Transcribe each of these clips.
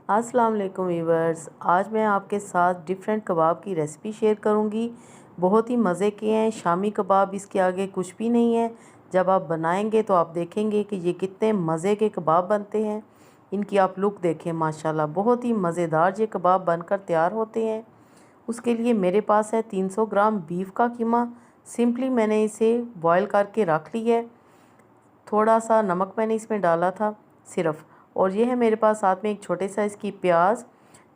अस्सलाम वालेकुम वीवर्स, आज मैं आपके साथ डिफरेंट कबाब की रेसिपी शेयर करूंगी। बहुत ही मज़े के हैं। शामी कबाब इसके आगे कुछ भी नहीं है। जब आप बनाएंगे तो आप देखेंगे कि ये कितने मज़े के कबाब बनते हैं। इनकी आप लुक देखें, माशाल्लाह बहुत ही मज़ेदार ये कबाब बनकर तैयार होते हैं। उसके लिए मेरे पास है 300 ग्राम बीफ का कीमा। सिंपली मैंने इसे बॉयल करके रख ली है। थोड़ा सा नमक मैंने इसमें डाला था सिर्फ। और ये है मेरे पास साथ में एक छोटे साइज़ की प्याज,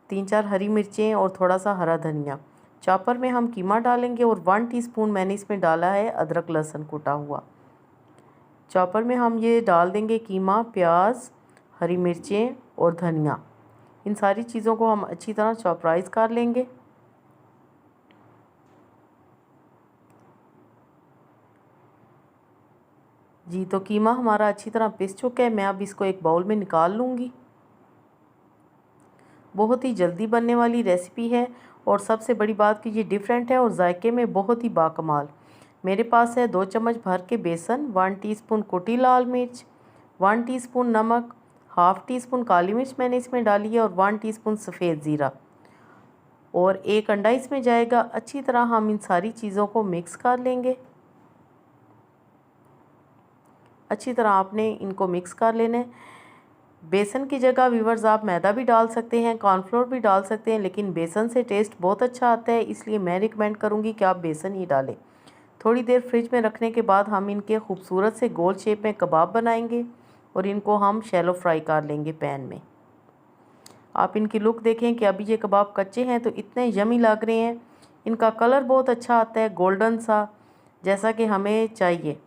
3-4 हरी मिर्चें और थोड़ा सा हरा धनिया। चॉपर में हम कीमा डालेंगे और 1 टीस्पून मैंने इसमें डाला है अदरक लहसुन कूटा हुआ। चॉपर में हम ये डाल देंगे कीमा, प्याज, हरी मिर्चें और धनिया। इन सारी चीज़ों को हम अच्छी तरह चॉपराइज कर लेंगे। जी, तो कीमा हमारा अच्छी तरह पिस चुका है। मैं अब इसको एक बाउल में निकाल लूँगी। बहुत ही जल्दी बनने वाली रेसिपी है और सबसे बड़ी बात कि ये डिफरेंट है और जायके में बहुत ही बाकमाल। मेरे पास है 2 चम्मच भर के बेसन, 1 टीस्पून कुटी लाल मिर्च, 1 टीस्पून नमक, हाफ़ टी स्पून काली मिर्च मैंने इसमें डाली है और 1 टीस्पून सफ़ेद ज़ीरा और एक अंडा इसमें जाएगा। अच्छी तरह हम इन सारी चीज़ों को मिक्स कर लेंगे। अच्छी तरह आपने इनको मिक्स कर लेना है। बेसन की जगह व्यूवर्स आप मैदा भी डाल सकते हैं, कॉर्नफ्लोर भी डाल सकते हैं, लेकिन बेसन से टेस्ट बहुत अच्छा आता है, इसलिए मैं रिकमेंड करूंगी कि आप बेसन ही डालें। थोड़ी देर फ्रिज में रखने के बाद हम इनके खूबसूरत से गोल शेप में कबाब बनाएंगे और इनको हम शैलो फ्राई कर लेंगे पैन में। आप इनकी लुक देखें कि अभी ये कबाब कच्चे हैं तो इतने यमी लग रहे हैं। इनका कलर बहुत अच्छा आता है, गोल्डन सा, जैसा कि हमें चाहिए।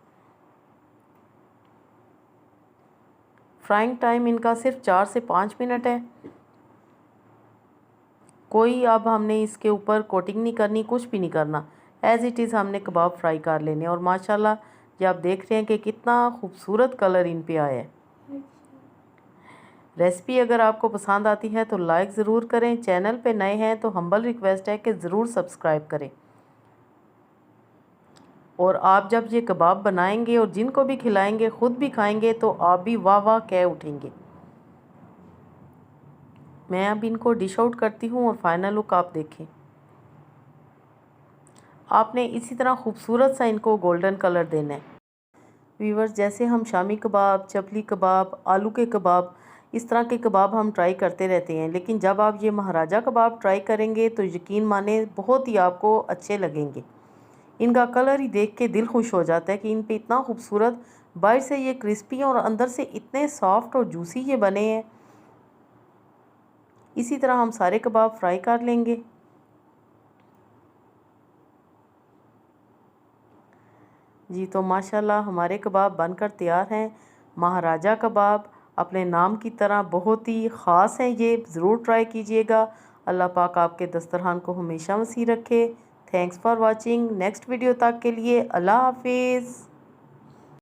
फ्राइंग टाइम इनका सिर्फ 4 से 5 मिनट है। कोई अब हमने इसके ऊपर कोटिंग नहीं करनी, कुछ भी नहीं करना। एज़ इट इज़ हमने कबाब फ्राई कर लेने। और माशाल्लाह ये आप देख रहे हैं कि कितना खूबसूरत कलर इन पे आया है। रेसिपी अगर आपको पसंद आती है तो लाइक ज़रूर करें। चैनल पे नए हैं तो हम्बल रिक्वेस्ट है कि ज़रूर सब्सक्राइब करें। और आप जब ये कबाब बनाएंगे और जिनको भी खिलाएंगे, ख़ुद भी खाएंगे, तो आप भी वाह वाह कह उठेंगे। मैं अब इनको डिश आउट करती हूँ और फाइनल लुक आप देखें। आपने इसी तरह खूबसूरत सा इनको गोल्डन कलर देना है। व्यूवर्स, जैसे हम शामी कबाब, चपली कबाब, आलू के कबाब, इस तरह के कबाब हम ट्राई करते रहते हैं, लेकिन जब आप ये महाराजा कबाब ट्राई करेंगे तो यकीन माने बहुत ही आपको अच्छे लगेंगे। इनका कलर ही देख के दिल खुश हो जाता है कि इन पे इतना खूबसूरत, बाहर से ये क्रिस्पी और अंदर से इतने सॉफ्ट और जूसी ये बने हैं। इसी तरह हम सारे कबाब फ्राई कर लेंगे। जी, तो माशाल्लाह हमारे कबाब बनकर तैयार हैं। महाराजा कबाब अपने नाम की तरह बहुत ही ख़ास हैं, ये ज़रूर ट्राई कीजिएगा। अल्लाह पाक आपके दस्तरखान को हमेशा वसी रखे। Thanks for watching. Next video तक के लिए अल्लाह हाफिज़।